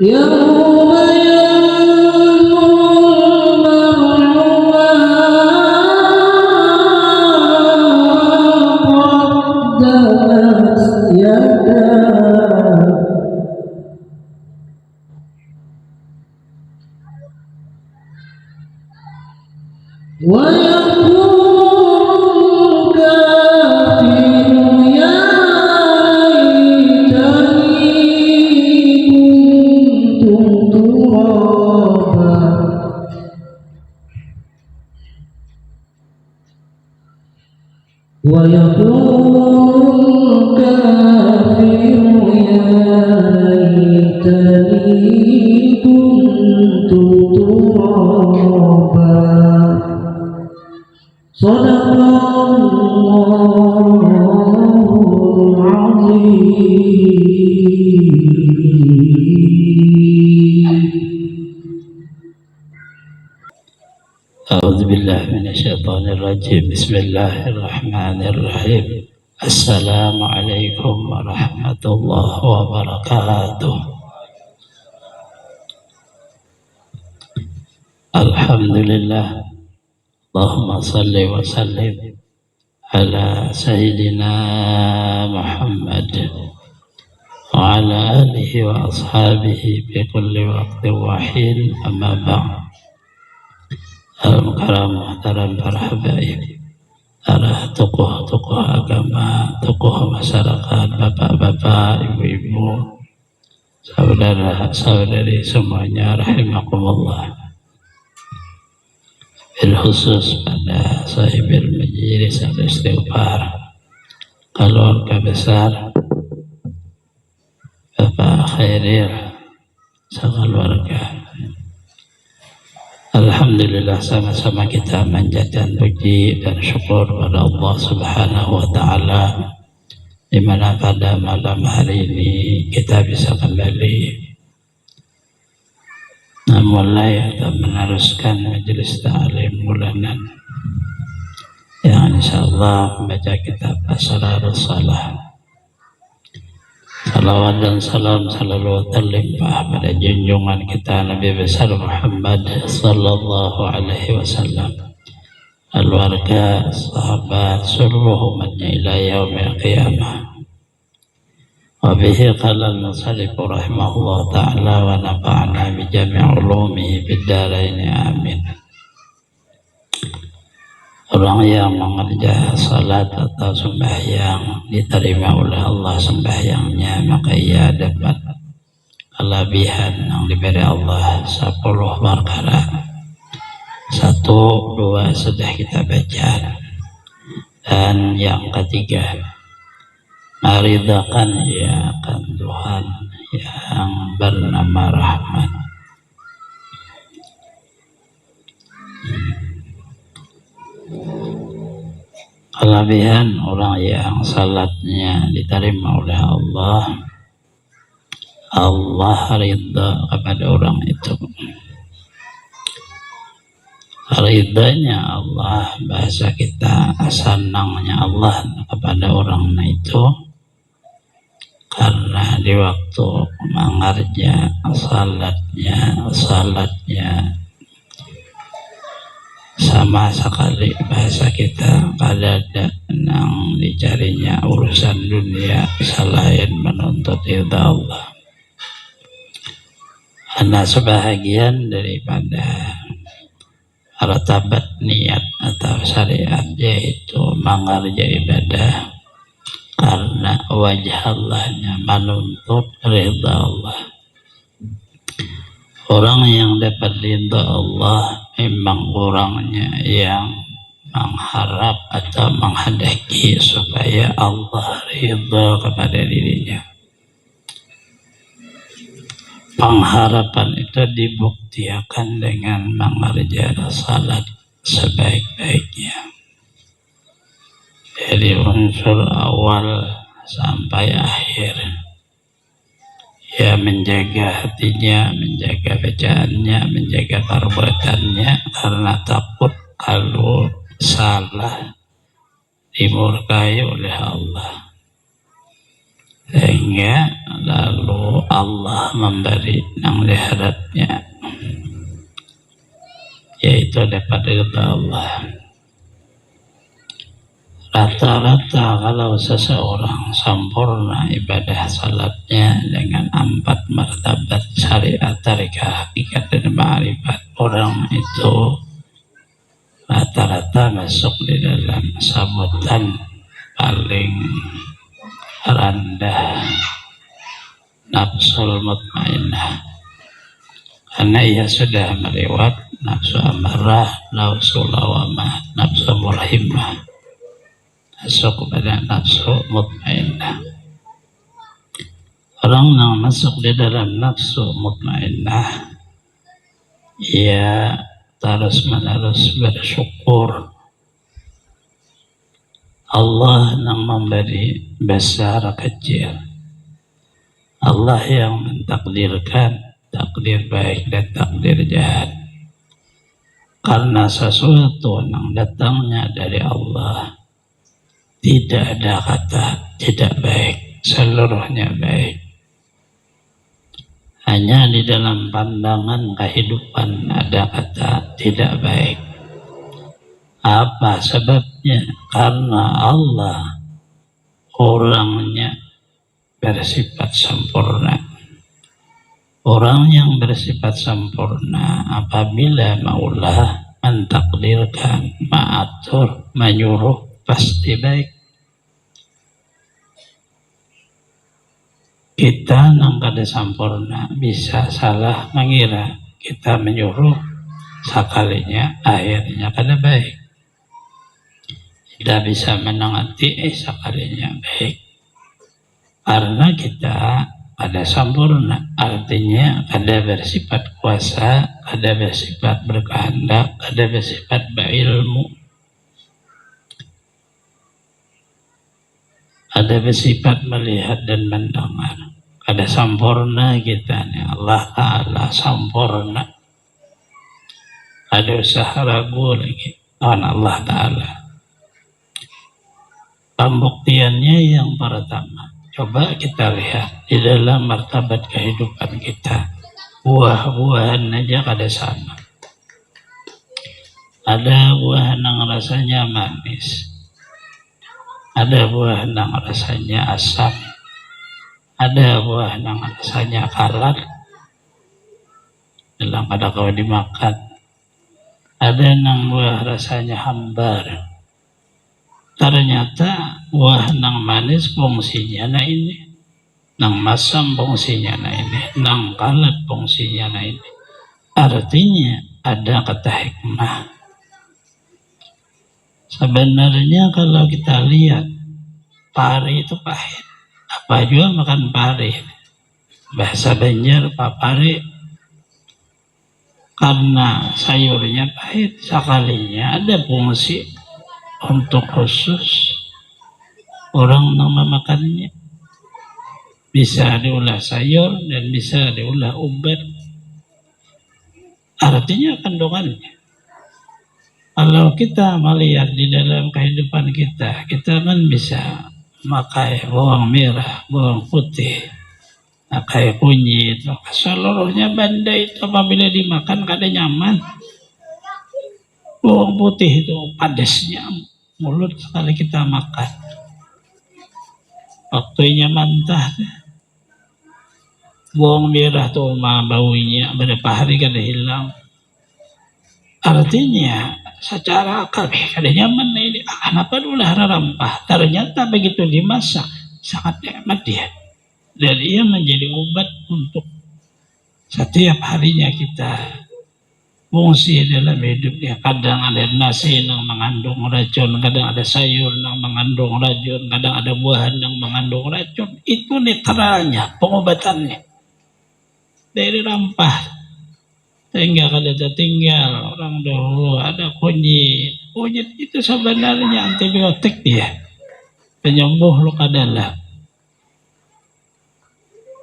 يوم ينظر المرء ما قدمت يداه ويقول الكافر يا ليتني كنت ترابا ويقول الكافر يا ليتني كنت ترابا صدق الله العظيم. أعوذ بالله من الشيطان الرجيم. بسم الله الرحمن الرحيم. السلام عليكم ورحمة الله وبركاته. الحمد لله. اللهم صل وسلم على سيدنا محمد وعلى آله وأصحابه في كل وقت وحين. أما بعد. Muhtaram para habaib, para tokoh-tokoh agama, tokoh masyarakat, bapak-bapak, ibu-ibu, saudara-saudari semuanya, rahimakumullah. Bil khusus pada sahibil majlis al-istighfar, keluarga besar Bapak Khairil sekeluarga. Alhamdulillah, sama-sama kita manjatkan puji dan syukur pada Allah Subhanahu wa Ta'ala, di mana pada malam hari ini kita bisa kembali mulai atau meneruskan majelis ta'lim bulanan yang insyaallah membaca kitab Asrarus Salah. Salawat dan salam selalu terlimpah pada junjungan kita Nabi besar Muhammad sallallahu alaihi wasallam, keluarga, sahabat, seluruh umatnya ila yaumil qiyamah. Wa bihi qala al-musannif rahimahullah ta'ala wa nafa'na bi jami' ulumihi fid dharain, amin. Orang yang mengerja salat atau sembahyang diterima oleh Allah sembahyangnya, maka ia dapat kelebihan yang diberi Allah 10 perkara. 1, 2 sudah kita baca. Dan yang ketiga, meridhakan ia akan Tuhan yang bernama Rahman. Kelebihan orang yang salatnya diterima oleh Allah, Allah ridha kepada orang itu. Ridhanya Allah, bahasa kita senangnya Allah kepada orang itu, karena di waktu mengerja salatnya sama sekali, bahasa kita kada ada yang dicarinya urusan dunia selain menuntut ridha Allah. Karena sebahagian daripada martabat niat atau syariat yaitu mengerja ibadah karena wajah Allahnya, menuntut ridha Allah. Orang yang dapat ridha Allah memang orangnya yang mengharap atau menghendaki supaya Allah ridha kepada dirinya. Pengharapan itu dibuktikan dengan mengerjakan salat sebaik-baiknya. Dari unsur awal sampai akhir. Ya, menjaga hatinya, menjaga bacaannya, menjaga perbuatannya, karena takut kalau salah dimurkai oleh Allah. sehingga lalu Allah memberi nang diharapnya, yaitu dapat ridha Allah. Rata-rata kalau seseorang sempurna ibadah salatnya dengan 4 martabat syariat, tarikah, hakikat, dan ma'rifat, orang itu rata-rata masuk di dalam sambutan paling rendah, nafsul mutmainnah, karena ia sudah melewat nafsu amarah, nafsu lawamah, nafsu murhimah, masuk kepada nafsu mutmainnah. Orang yang masuk di dalam nafsu mutmainnah, ia terus-menerus bersyukur Allah yang memberi besar kecil, Allah yang mentakdirkan takdir baik dan takdir jahat. Karena sesuatu yang datangnya dari Allah, tidak ada kata tidak baik, seluruhnya baik. Hanya di dalam pandangan kehidupan ada kata tidak baik. Apa sebabnya? Karena Allah orangnya bersifat sempurna. Orang yang bersifat sempurna apabila maulah mentakdirkan, mengatur, menyuruh, pasti baik. Kita yang kada sempurna bisa salah mengira kita menyuruh, sekalinya akhirnya kada baik. Tidak bisa menangati sekalinya baik, karena kita kada sempurna, artinya kada bersifat kuasa, kada bersifat berkehendak, kada bersifat berilmu, ada bersifat melihat dan mendengar. Kada sempurna kita nih, Allah Ta'ala sempurna. Ada usaha ragu lagi lawan Allah Ta'ala. Pembuktiannya yang pertama, coba kita lihat di dalam martabat kehidupan kita, buah-buahan aja kada sama. Ada buah yang rasanya manis, ada buah yang rasanya asam, ada buah yang rasanya kalat, dalam kada kau dimakan. Ada yang buah rasanya hambar. Ternyata buah yang manis fungsinya na ini, yang masam fungsinya na ini, yang kalat fungsinya na ini. Artinya ada kata hikmah. Sebenarnya kalau kita lihat, pari itu pahit. Apa juga makan pari. Bahasa Banjar papari. Karena sayurnya pahit, sekalinya ada fungsi untuk khusus orang yang memakannya. Bisa diolah sayur dan bisa diolah obat. Artinya kandungannya. Kalau kita melihat di dalam kehidupan kita, kita kan bisa memakai bawang merah, bawang putih, pakai kunyit, seluruhnya benda itu apabila dimakan kada nyaman. Bawang putih itu padasnya mulut sekali kita makan. Waktunya mantah. Bawang merah tuh baunya berapa hari kada hilang. Artinya secara akal kada nyaman ini. Kenapa ulah rampah? Ternyata begitu dimasak sangat nikmat dia. Dan ia menjadi obat untuk setiap harinya kita. Fungsi dalam hidupnya, kadang ada nasi yang mengandung racun, kadang ada sayur yang mengandung racun, kadang ada buah yang mengandung racun. Itu netralnya, pengobatannya dari rampah, sehingga kada tertinggal. Orang dahulu ada kunyit itu sebenarnya antibiotik dia, penyembuh luka dalam.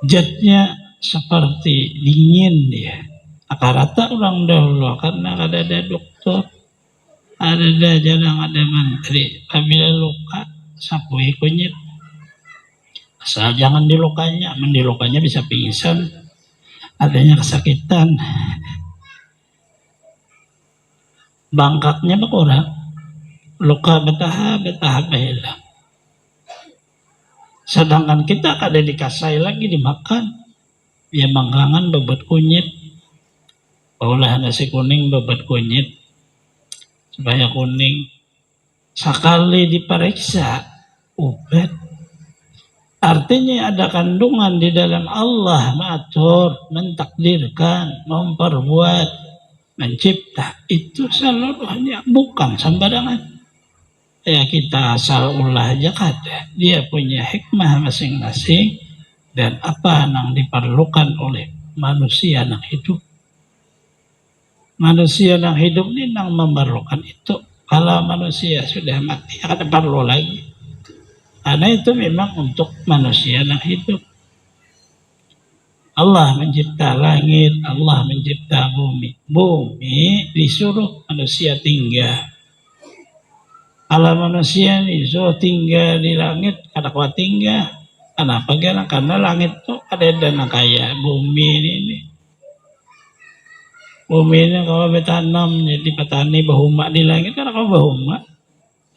Zatnya seperti dingin dia. Rata orang dahulu karena kada ada dokter, ada jarang ada menteri. Apabila luka sapui kunyit, Asal jangan dilukanya, mendilukanya bisa pingsan, adanya kesakitan, bangkaknya berkurang, luka betahap hilang. Sedangkan kita kada dikasai lagi dimakan, ya manggangan bebet kunyit, olah nasi kuning bebet kunyit supaya kuning. Sekali diperiksa obat. Artinya ada kandungan di dalam Allah mengatur, mentakdirkan, memperbuat, mencipta. Itu seluruhnya bukan sembarangan. Ya kita asal ulah aja kada. Dia punya hikmah masing-masing dan apa yang diperlukan oleh manusia yang hidup. Manusia yang hidup ini yang memerlukan itu. Kalau manusia sudah mati, kada perlu lagi. Karena itu memang untuk manusia yang hidup. Allah mencipta langit, Allah mencipta bumi. Bumi disuruh manusia tinggal. Kalau manusia disuruh tinggal di langit, kada kuat tinggal. Kenapa? Karena langit itu ada dana kaya bumi ini. Bumi ini kalau bertanam jadi petani bahuma di langit, karena kau bahuma.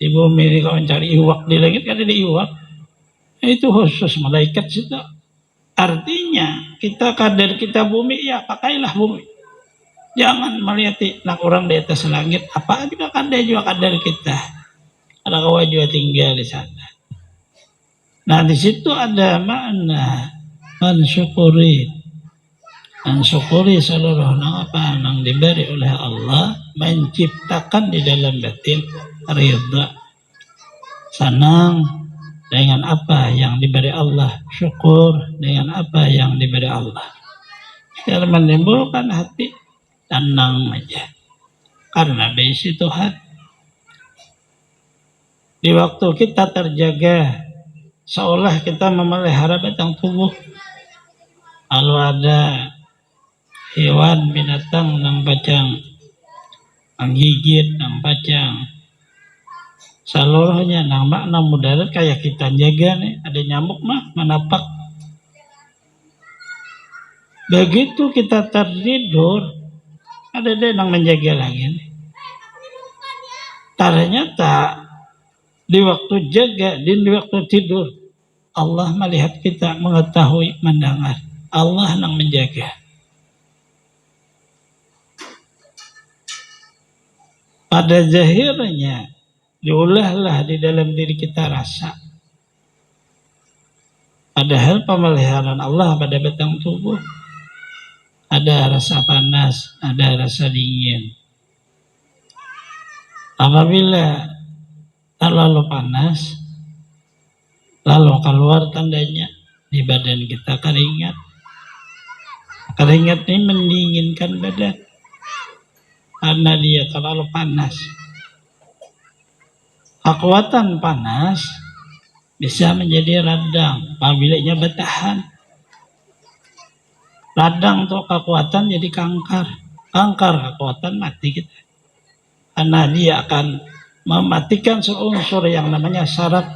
Di bumi ini kau mencari iwak di langit, kan ada iwak. Itu khusus malaikat situ. Artinya kita kadar kita bumi, ya pakailah bumi. Jangan melihat nak orang di atas langit. Apa juga kadar kita. Ada kau juga tinggal di sana. Nah di situ ada makna mensyukuri. Mensyukuri seluruh apa yang diberi oleh Allah, menciptakan di dalam batin ridha, senang dengan apa yang diberi Allah, syukur dengan apa yang diberi Allah. Biar menimbulkan hati tenang aja, karena besi Tuhan. Di waktu kita terjaga, seolah kita memelihara batang tubuh. Kalau ada hewan binatang yang pacang, menggigit, yang pacang, seluruhnya nang makna mudarat kayak kita jaga nih, ada nyamuk mah menapak. Begitu kita tertidur, ada dia yang menjaga lagi nih. Ternyata di waktu jaga dan di waktu tidur, Allah melihat kita, mengetahui, mendengar. Allah yang menjaga. Pada zahirnya diulahlah di dalam diri kita rasa. Padahal pemeliharaan Allah pada batang tubuh. Ada rasa panas, ada rasa dingin. Apabila terlalu panas, lalu keluar tandanya di badan kita keringat. Keringat ini mendinginkan badan karena dia terlalu panas. Kekuatan panas bisa menjadi radang apabila ia bertahan. Radang untuk kekuatan jadi kanker. Kanker kekuatan mati kita. Karena dia akan mematikan unsur yang namanya saraf.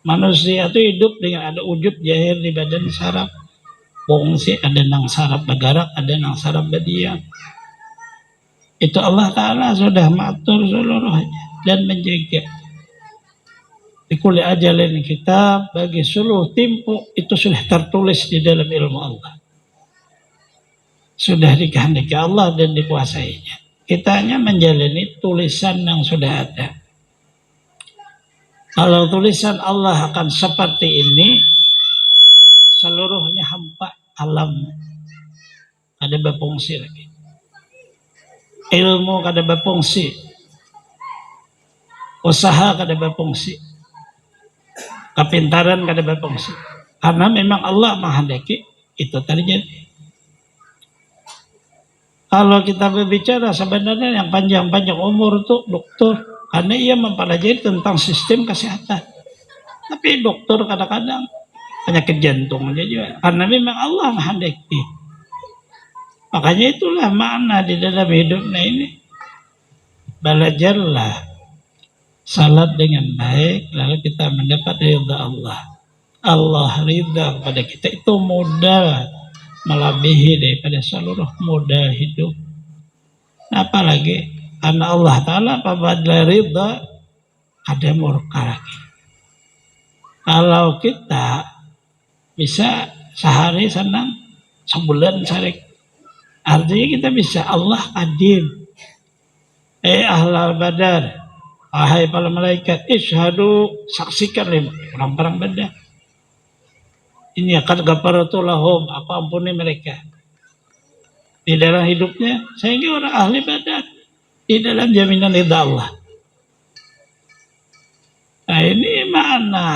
Manusia itu hidup dengan ada wujud jahir di badan saraf. Fungsi ada nang saraf bergerak, ada nang saraf berdiam. Itu Allah Ta'ala sudah mengatur seluruhnya dan menjaga. Di kulli ajalin kita bagi seluruh tempo itu sudah tertulis di dalam ilmu Allah. Sudah dikehendaki Allah dan dikuasainya. Kita hanya menjalani tulisan yang sudah ada. Kalau tulisan Allah akan seperti ini, seluruhnya hampa alam. Ada berfungsi lagi. Ilmu kada berfungsi. Usaha kada berfungsi. Kepintaran kada berfungsi. Karena memang Allah menghendaki itu terjadi. Kalau kita berbicara sebenarnya yang panjang-panjang umur itu dokter, karena ia mempelajari tentang sistem kesehatan. Tapi dokter kadang-kadang penyakit jantung aja juga. Karena memang Allah menghendaki. Makanya itulah makna di dalam hidupnya ini. Belajarlah salat dengan baik, lalu kita mendapat ridha Allah. Allah ridha kepada kita, itu modal melebihi daripada seluruh modal hidup. Apalagi karena Allah Ta'ala apabila ridha ada murka lagi. Kalau kita bisa sehari senang, sebulan sarik, artinya kita bisa Allah adim. Ahlal badar, wahai para malaikat, ishadu, saksikan orang-orang badar. Ini akan ghafaratul lahum, aku ampuni mereka. Di dalam hidupnya, sehingga orang ahli badar di dalam jaminan ridha Allah. Nah ini mana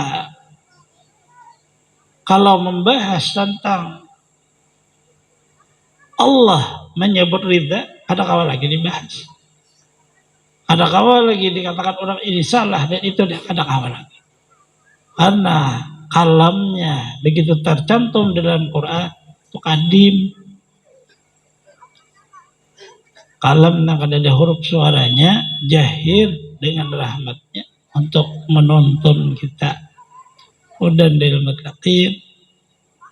kalau membahas tentang Allah menyebut ridha, ada kawal lagi dibahas. Ada kawal lagi dikatakan orang ini salah dan itu ada kawal lagi. Karena kalamnya begitu tercantum dalam Quran itu kadim. Kalam yang ada huruf suaranya jahir dengan rahmatnya untuk menuntun kita. Hudan lil muttaqin,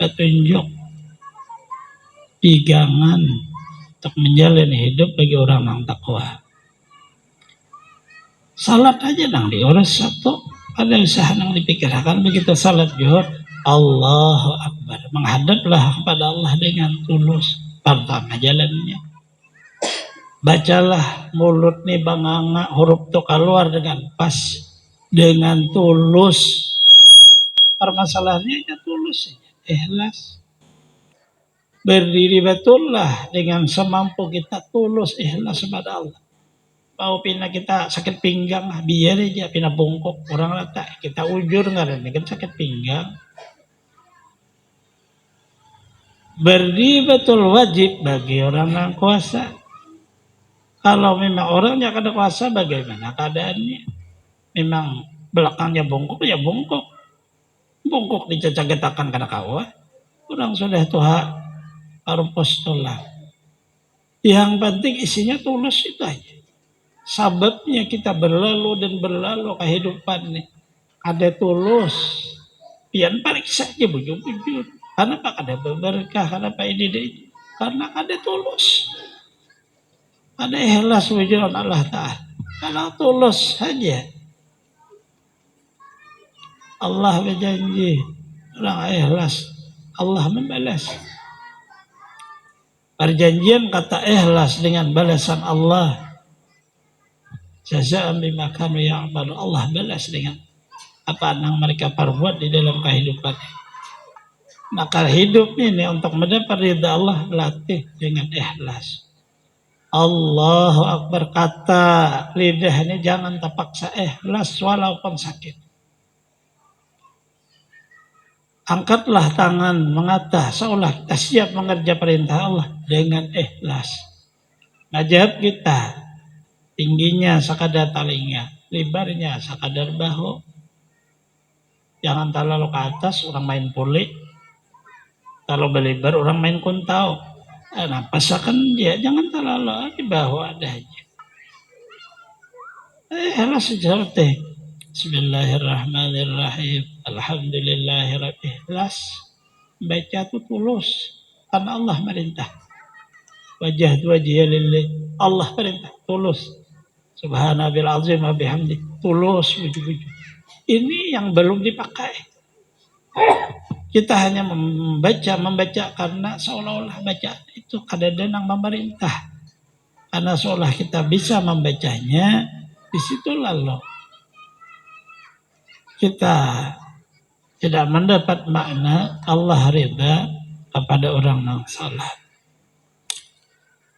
petunjuk pegangan untuk menjalani hidup bagi orang yang takwa. Salat aja nang diurus satu, ada usaha nang dipikirkan begitu salat zuhur, Allahu Akbar, menghadaplah kepada Allah dengan tulus, pertama jalannya. Bacalah mulut nih banganga huruf tu keluar dengan pas, dengan tulus. Permasalahannya ya tulus, ikhlas. Berdiri betullah dengan semampu kita tulus ikhlas kepada Allah. Mau pina kita sakit pinggang, biar aja pina bungkuk orang rata kita ujur nggak ada kan sakit pinggang. Berdiri betul wajib bagi orang yang kuasa. Kalau memang orang yang ada kuasa, bagaimana keadaannya? Memang belakangnya bungkuk ya bungkuk. Bungkuk dicacak-catakan karena kawa. Orang sudah tua harus tolak. Yang penting isinya tulus itu aja. Sebabnya kita berlalu dan berlalu kehidupan nih. Ada tulus. Pian periksa aja bujur-bujur. Karena Pak ada berkah, karena Pak ini. Karena ada tulus. Ada ikhlas wujudan Allah Ta'ala. Kalau tulus saja. Allah berjanji. Orang ikhlas. Allah membalas. Perjanjian kata ikhlas dengan balasan Allah. Jazaan bima kanu ya'malu. Allah balas dengan apa yang mereka perbuat di dalam kehidupan. Maka hidup ini untuk mendapat ridha Allah latih dengan ikhlas. Allahu Akbar, kata lidah ini jangan terpaksa ikhlas walaupun sakit. Angkatlah tangan mengata seolah kita siap mengerja perintah Allah dengan ikhlas. Najab kita tingginya sekadar talinga, lebarnya sekadar bahu. Jangan terlalu ke atas orang main puli, terlalu belebar orang main kuntau. Napasakan dia jangan terlalu di bawah ada aja. Harus seperti Bismillahirrahmanirrahim. Alhamdulillahirabbil ikhlas. Baca itu tulus karena Allah merintah. Wajah lillah. Allah perintah tulus. Subhanallabil azim wa bihamdi. Tulus wujud-wujud. Ini yang belum dipakai. Kita hanya membaca karena seolah-olah baca itu kadang-kadang memerintah. Karena seolah kita bisa membacanya, disitulah loh kita tidak mendapat makna Allah ridha kepada orang yang salat.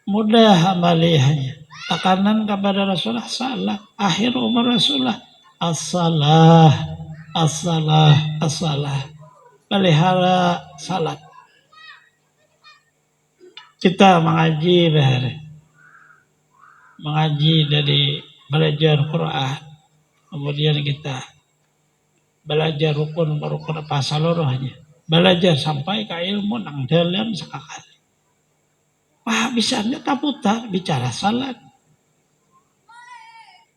Mudah amaliyahnya. Tekanan kepada Rasulullah salah. Akhir umur Rasulullah as-salah, as-salah, as-salah. Pelihara salat. Kita mengaji dari belajar Quran, kemudian kita belajar rukun apa seluruhnya, belajar sampai ke ilmu nang dalam sekali. Wah bisanya taputar bicara salat,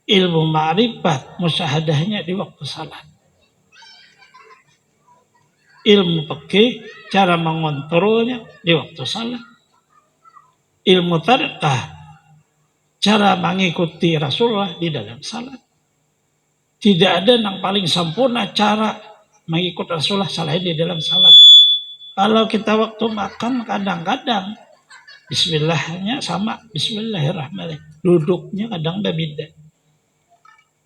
ilmu ma'rifat musyahadahnya di waktu salat. ilmu fikih, cara mengontrolnya di waktu salat. Ilmu tariqah, cara mengikuti Rasulullah di dalam salat. Tidak ada yang paling sempurna cara mengikuti Rasulullah selain di dalam salat. Kalau kita waktu makan kadang-kadang bismillahnya sama bismillahirrahmanirrahim. Duduknya kadang berbeda.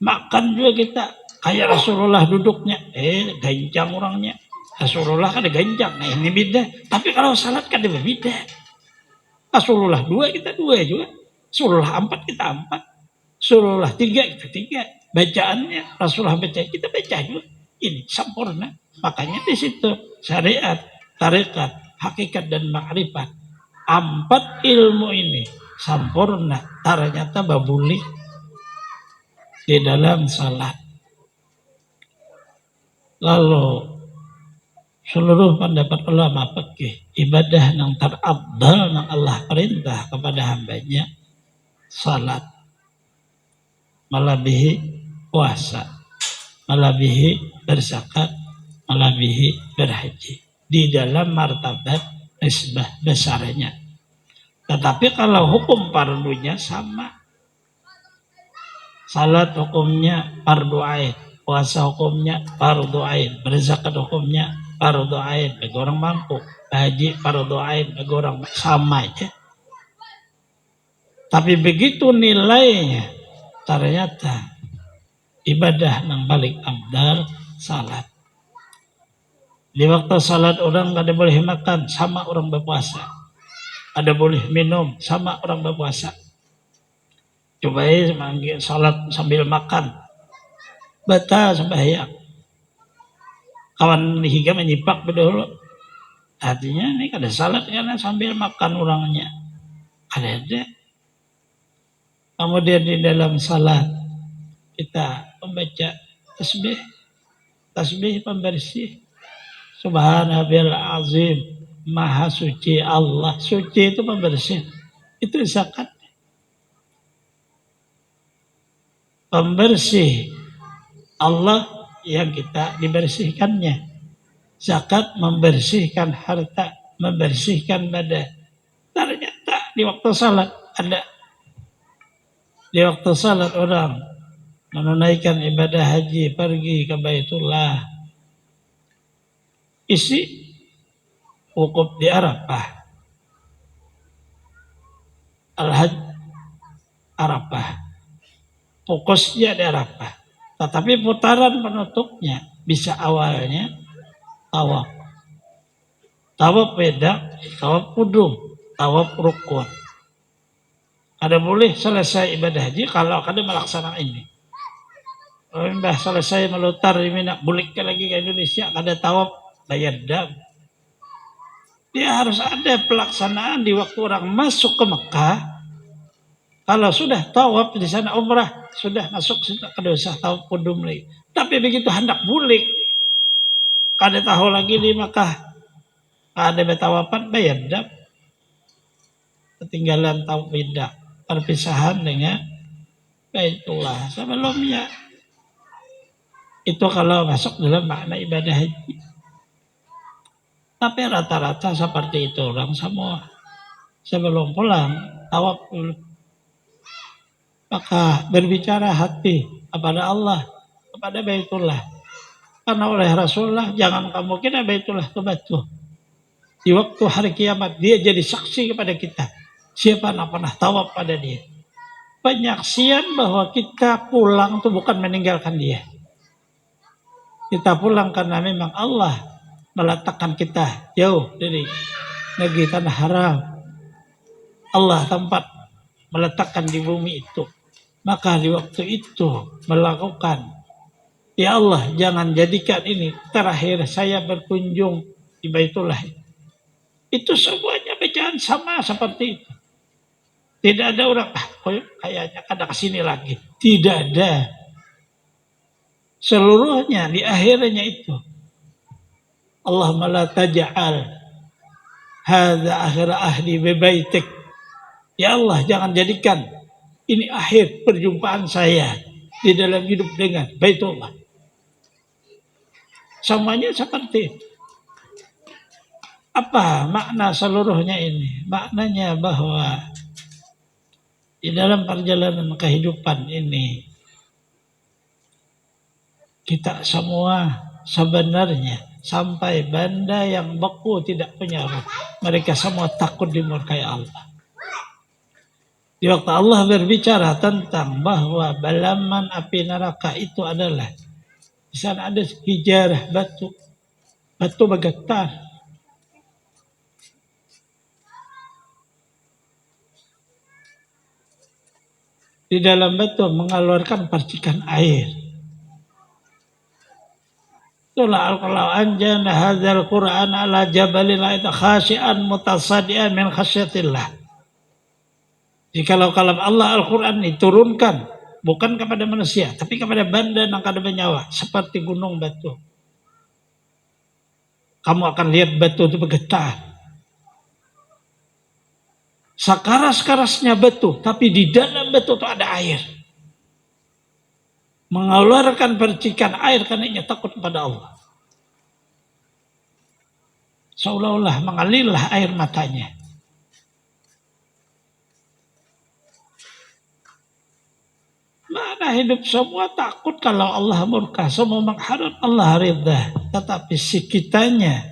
Makan juga kita kayak Rasulullah duduknya, ganjang orangnya. Rasulullah kan ada ganjang, nah ini beda. Tapi kalau salat kan ada berbeda. Rasulullah 2 kita 2 juga. Rasulullah 4 kita 4. Rasulullah 3 kita 3. Bacaannya Rasulullah baca kita baca juga. Ini sempurna. Makanya di situ syariat, tarekat, hakikat dan ma'rifat. 4 ilmu ini sempurna. Ternyata babuli di dalam salat. Lalu seluruh pendapat ulama fikih, ibadah yang terabdal yang Allah perintah kepada hambanya salat, melebihi puasa, melebihi berzakat, melebihi berhaji di dalam martabat nisbah besarnya. Tetapi kalau hukum fardunya sama. Salat hukumnya fardu ain, puasa hukumnya fardu ain, berzakat hukumnya fardu ain bagi orang mampu, haji fardu ain bagi orang sama aja. Tapi begitu nilainya, ternyata ibadah yang paling abdal salat. Di waktu salat orang ada boleh makan sama orang berpuasa, ada boleh minum sama orang berpuasa. Coba salat sambil makan, batal sembahyang. Kawan hingga menyipak dulu. Artinya ini ada salat karena sambil makan orangnya. Ada. Kemudian di dalam salat kita membaca tasbih pembersih. Subhanallahil azim, maha suci Allah. Suci itu pembersih. Itu zakat. Pembersih Allah yang kita dibersihkannya. Zakat membersihkan harta, membersihkan badan. Ternyata di waktu salat ada. Di waktu salat orang menunaikan ibadah haji, pergi ke Baitullah. Isi wukuf di Arafah. Al-Hajj Arafah. Fokusnya di Arafah. Tetapi putaran penutupnya bisa awalnya tawaf. Tawaf beda, tawaf kudum, tawaf rukun. Ada boleh selesai ibadah haji kalau ada melaksanakan ini. Kalau sudah selesai melutar di Mina, bulikkan lagi ke Indonesia, ada tawaf bayar dam. Dia harus ada pelaksanaan di waktu orang masuk ke Mekah. Kalau sudah tawaf di sana umrah, sudah masuk kada usah tawaf kudum lagi. Tapi begitu hendak bulik, kada tahu lagi di Mekah, ada betawafan bayar dam. Ketinggalan tawaf beda, perpisahan dengan Baitullah sebelumnya. Itu kalau masuk dalam makna ibadah haji. Tapi rata-rata seperti itu orang semua. Sebelum pulang tawaf dulu. Maka berbicara hati kepada Allah, kepada Baitullah. Karena oleh Rasulullah, jangan kamu kira Baitullah itu batu. Di waktu hari kiamat, dia jadi saksi kepada kita. Siapa yang pernah tawaf pada dia. Penyaksian bahwa kita pulang itu bukan meninggalkan dia. Kita pulang karena memang Allah meletakkan kita jauh dari negeri tanah haram. Allah tempat meletakkan di bumi itu. Maka di waktu itu melakukan, ya Allah jangan jadikan ini terakhir saya berkunjung di Baitullah. Itu semuanya bacaan sama seperti itu. Tidak ada orang, kayaknya kada kesini lagi. Tidak ada. Seluruhnya di akhirnya itu. Allahumma la taj'al hadza akhir ahdi bi baitik. Ya Allah jangan jadikan ini akhir perjumpaan saya di dalam hidup dengan Baitullah. Semuanya seperti itu. Apa makna seluruhnya ini? Maknanya bahwa di dalam perjalanan kehidupan ini kita semua sebenarnya sampai benda yang beku tidak punya ruh, mereka semua takut dimurkai Allah. Di waktu Allah berbicara tentang bahwa balaman api neraka itu adalah di sana ada hijarah batu bergetar. Di dalam batu mengeluarkan percikan air. Itulah kalau anjana hadzal Qur'an ala jabalin la khashi'an mutasaddian min khasyatillah. Jikalau kalam Allah Al-Quran diturunkan bukan kepada manusia, tapi kepada benda yang kada bernyawa, seperti gunung batu. Kamu akan lihat batu itu bergetar. Sekaras-kerasnya batu, tapi di dalam batu itu ada air. Mengeluarkan percikan air karena ia takut kepada Allah. Seolah-olah mengalirlah air matanya. Mana hidup semua takut kalau Allah murka, semua mengharap Allah ridha. Tetapi si kitanya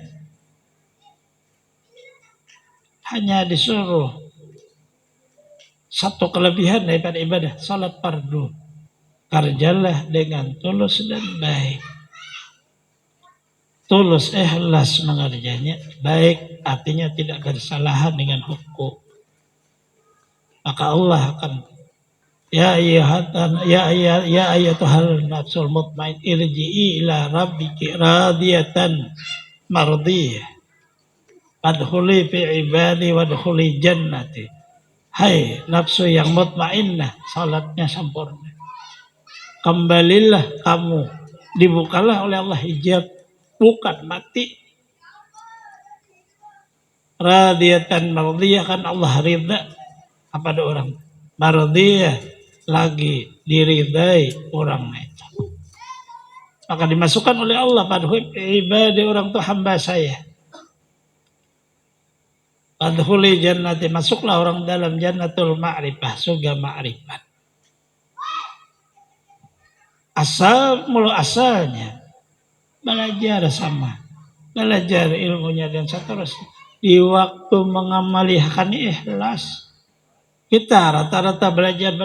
hanya disuruh satu kelebihan daripada ibadah, salat fardu. Kerjalah dengan tulus dan baik. Tulus ikhlas mengerjanya, baik artinya tidak bersalahan dengan hukum. Maka Allah akan ya ayyatuhal nafsul mutmain irji'i ila rabbiki radiyatan mardiyah. Adkhuli fi ibadi wadkhuli jannati. Hai nafsu yang mutmainnah, salatnya sempurna. Kembalilah kamu, dibukalah oleh Allah hijab, bukan mati. Radiyatan mardiyah, kan Allah ridha kepada orang. Mardiyah lagi diridai orang itu. Maka dimasukkan oleh Allah pada ibadah orang itu hamba saya. Adkhuli jannati, masuklah orang dalam jannatul ma'rifah, surga ma'rifat. Mulu asalnya belajar sama, belajar ilmunya dan seterusnya. Di waktu mengamalikan ikhlas, kita rata-rata belajar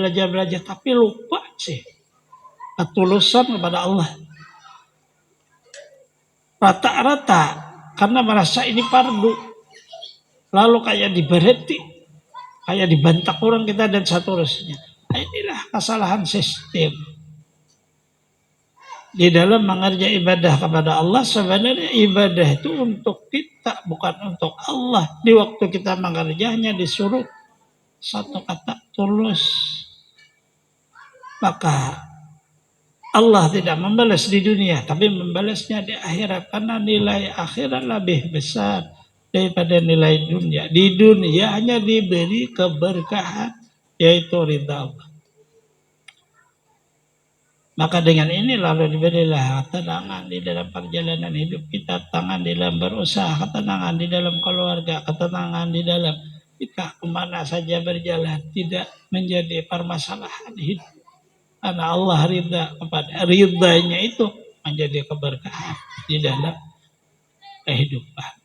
tapi lupa sih ketulusan kepada Allah. Rata-rata karena merasa ini fardu. Lalu kayak diberhenti, kayak dibantak orang kita dan seterusnya. Nah, inilah kesalahan sistem. Di dalam mengerjakan ibadah kepada Allah, sebenarnya ibadah itu untuk kita, bukan untuk Allah. Di waktu kita mengerjakannya disuruh satu kata tulus. Maka Allah tidak membalas di dunia, tapi membalasnya di akhirat. Karena nilai akhirat lebih besar daripada nilai dunia. Di dunia hanya diberi keberkahan, yaitu ridha Allah. Maka dengan ini lalu diberilah ketenangan di dalam perjalanan hidup kita, ketenangan di dalam berusaha, ketenangan di dalam keluarga, ketenangan di dalam kita kemana saja berjalan, tidak menjadi permasalahan hidup. Karena Allah ridha, kepada ridhanya itu menjadi keberkahan di dalam kehidupan.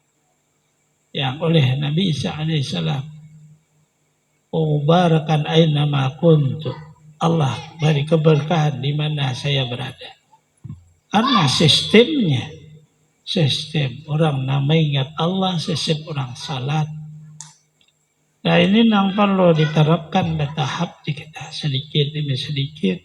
Yang oleh Nabi Isa alaihissalam, mubarakan aina ma kuntu, Allah beri keberkahan di mana saya berada. Karena sistem orang nama ingat Allah, sistem orang salat. Nah ini yang perlu diterapkan bertahap di kita, sedikit demi sedikit.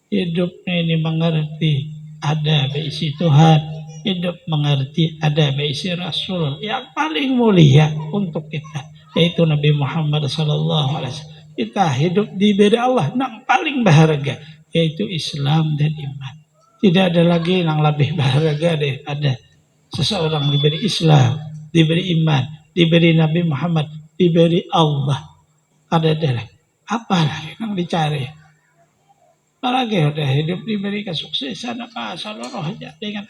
Hidupnya ini mengerti ada beisi Tuhan, hidup mengerti ada beisi Rasul yang paling mulia untuk kita, yaitu Nabi Muhammad SAW. Kita hidup diberi Allah yang paling berharga, yaitu Islam dan iman. Tidak ada lagi yang lebih berharga daripada seseorang diberi Islam, diberi iman, diberi Nabi Muhammad, diberi Allah. Ada apa lagi yang dicari? Apalagi udah hidup diberi kesuksesan apa seluruhnya dengan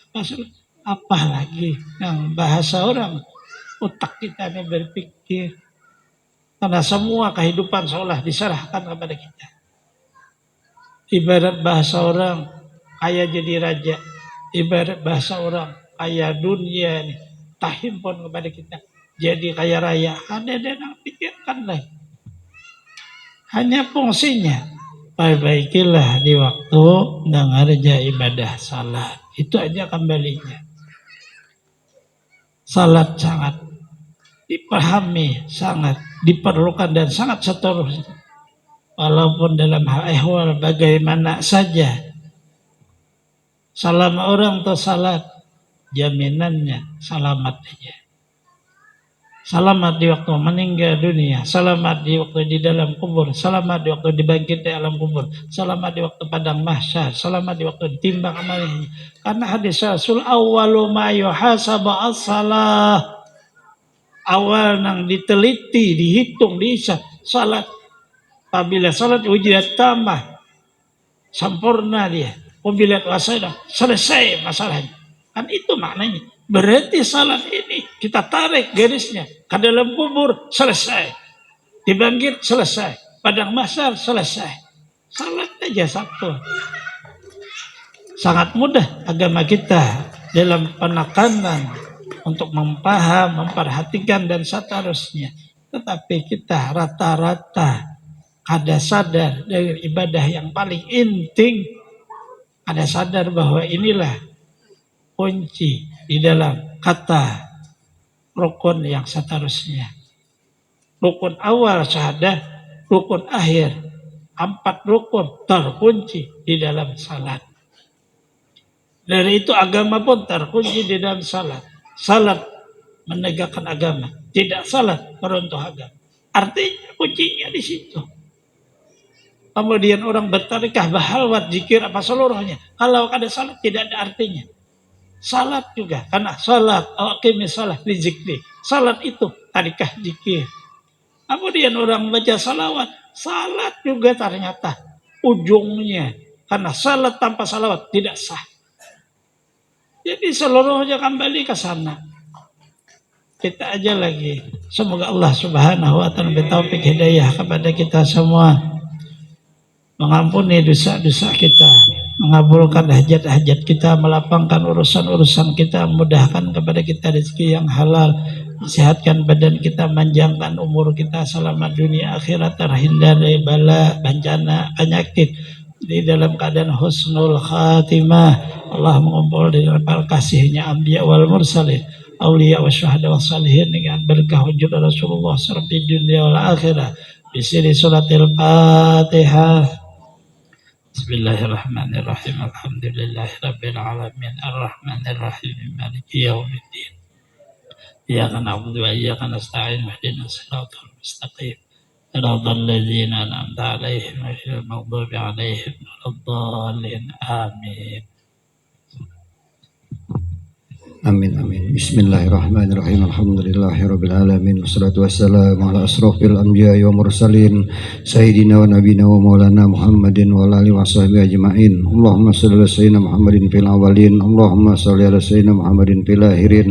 apa lagi yang bahasa orang otak kita ini berpikir. Karena semua kehidupan seolah diserahkan kepada kita. Ibarat bahasa orang, kaya jadi raja. Ibarat bahasa orang, kaya dunia ini. Tak himpun kepada kita. Jadi kaya raya. Ada yang pikirkan lah. Hanya fungsinya. Perbaikilah di waktu mengerja ibadah salat. Itu aja kembalinya. Salat sangat dipahami, sangat diperlukan dan sangat seterusnya. Walaupun dalam hal ehwal bagaimana saja. Selama orang tuh salat, jaminannya selamat aja. Selamat di waktu meninggal dunia, selamat di waktu di dalam kubur, selamat di waktu dibangkit di alam kubur, selamat di waktu padang mahsyar, selamat di waktu ditimbang amalnya. Karena hadis Rasul awwalu ma yuhasabu as-salah. Awal nang diteliti, dihitung, dihisab salat. Apabila salat wujudat tamah, sempurna dia. Apabila wasaidah, selesai masalahnya. Kan itu maknanya. Berarti salat ini kita tarik garisnya ke dalam kubur, selesai. Dibangkit, selesai. Padang mahsyar, selesai. Salat aja satu. Sangat mudah agama kita dalam penekanan untuk memaham, memperhatikan dan seterusnya. Tetapi kita rata-rata ada sadar dari ibadah yang paling inting. Ada sadar bahwa inilah kunci di dalam kata rukun yang seterusnya. Rukun awal syahadah, rukun akhir. 4 rukun terkunci di dalam salat. Dari itu agama pun terkunci di dalam salat. Salat menegakkan agama. Tidak salat meruntuh agama. Artinya kuncinya di situ. Kemudian orang bertarikah, bahalwat, zikir apa seluruhnya. Kalau ada salat tidak ada artinya. Salat juga, karena salat, aqimis salat li zikri. Salat itu tarikah zikir. Kemudian orang baca salawat, salat juga ternyata ujungnya. Karena salat tanpa salawat tidak sah. Jadi seluruhnya kembali ke sana. Kita aja lagi. Semoga Allah Subhanahu wa taala bertaufik hidayah kepada kita semua. Mengampuni dosa-dosa kita, mengabulkan hajat-hajat kita, melapangkan urusan-urusan kita, mudahkan kepada kita rezeki yang halal, sehatkan badan kita, manjangkan umur kita, selamat dunia akhirat, terhindar dari bala, bencana, penyakit, di dalam keadaan husnul khatimah. Allah mengumpul di dalam kasihnya anbiya wal mursalin, awliya wa syuhada wa salihin dengan berkah wujud Rasulullah sallallahu alaihi dunia wal akhirah. Bismillah suratil Fatihah. Bismillahirrahmanirrahim. Alhamdulillahirabbil alamin arrahmanir rahim maliki yaumiddin. Iyyaka na'budu wa iyyaka nasta'in ihdinas siratal mustaqim. Siratal ladzina an'amta 'alaihim ghairil maghdubi 'alaihim waladdallin. Amin. Amin amin. Bismillahirrahmanirrahim. Alhamdulillahirabbil alamin. Wassalatu wassalamu ala asrofil anbiya'i wa mursalin sayyidina wa nabiyina wa maulana Muhammadin wa ala alihi washabbihi ajmain. Allahumma shalli ala sayyidina Muhammadin fil awwalin. Allahumma shalli ala sayyidina Muhammadin fil akhirin.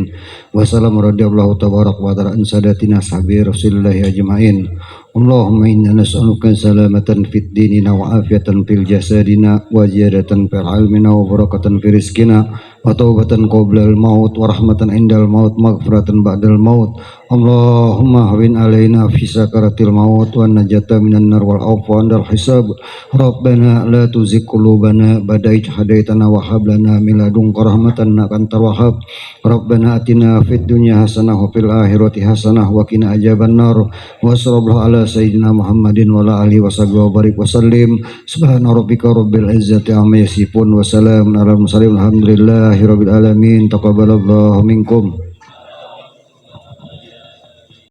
Wa salam radhiyallahu tabaraka wa ta'ala an sadatina sahbi rasulillahi ajmain. Allahumma inna nas'aluka salamatan fid dinina wa afiyatan fil jasadina wa ziyadatan fil ilmina wa barakatan fil rizqina wa taubatan qabla al-maut wa rahmatan indal maut maghfiratan ba'dal maut. Allahumma hawin alaina fi sakaratil maut wa najata minan nar wal afwa andal hisab. Rabbana la tuzigh qulubana ba'da idh hadaitana wa hab lana min ladunka rahmatan innaka antal wahhab. Rabbana atina fid dunya hasanah wa fil akhirati hasanah wa qina adzaban nar. Wa sallallahu ala sayyidina Muhammadin wa ala alihi washabbihi wa barik wa sallim. Subhana rabbika rabbil izzati amma yasifun wa salamun alal mursalin. Alhamdulillahi rabbil alamin. Taqabbalallahu minkum.